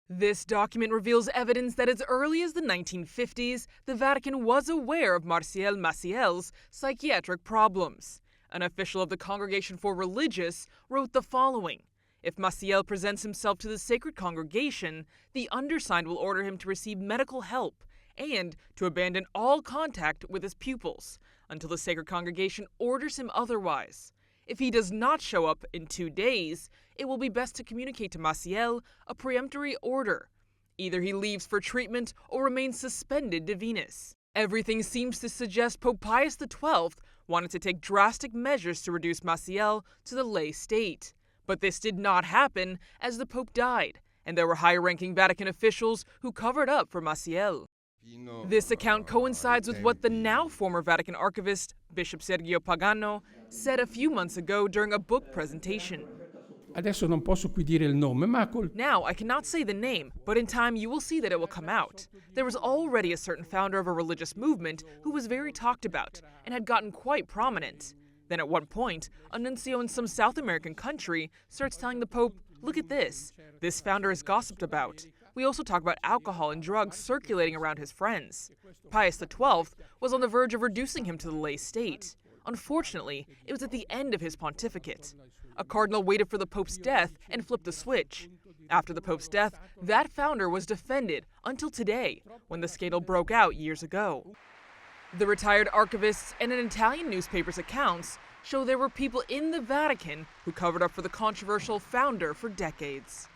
This document reveals evidence that as early as the 1950s, the Vatican was aware of Marcial Maciel's psychiatric problems. An official of the Congregation for Religious wrote the following: "If Maciel presents himself to the sacred congregation, the undersigned will order him to receive medical help and to abandon all contact with his pupils until the sacred congregation orders him otherwise. If he does not show up in 2 days, it will be best to communicate to Maciel a peremptory order. Either he leaves for treatment or remains suspended divinis." Everything seems to suggest Pope Pius XII wanted to take drastic measures to reduce Maciel to the lay state. But this did not happen, as the Pope died, and there were high-ranking Vatican officials who covered up for Maciel. This account coincides with what the now former Vatican archivist, Bishop Sergio Pagano, said a few months ago during a book presentation. Adesso non posso qui dire il nome, ma Now, I cannot say the name, but in time you will see that it will come out. There was already a certain founder of a religious movement who was very talked about and had gotten quite prominent. Then at one point, a nuncio in some South American country starts telling the Pope, "Look at this. This founder is gossiped about. We also talk about alcohol and drugs circulating around his friends." Pius XII was on the verge of reducing him to the lay state. Unfortunately, it was at the end of his pontificate. A cardinal waited for the Pope's death and flipped the switch. After the Pope's death, that founder was defended until today, when the scandal broke out years ago. The retired archivists and an Italian newspaper's accounts show there were people in the Vatican who covered up for the controversial founder for decades.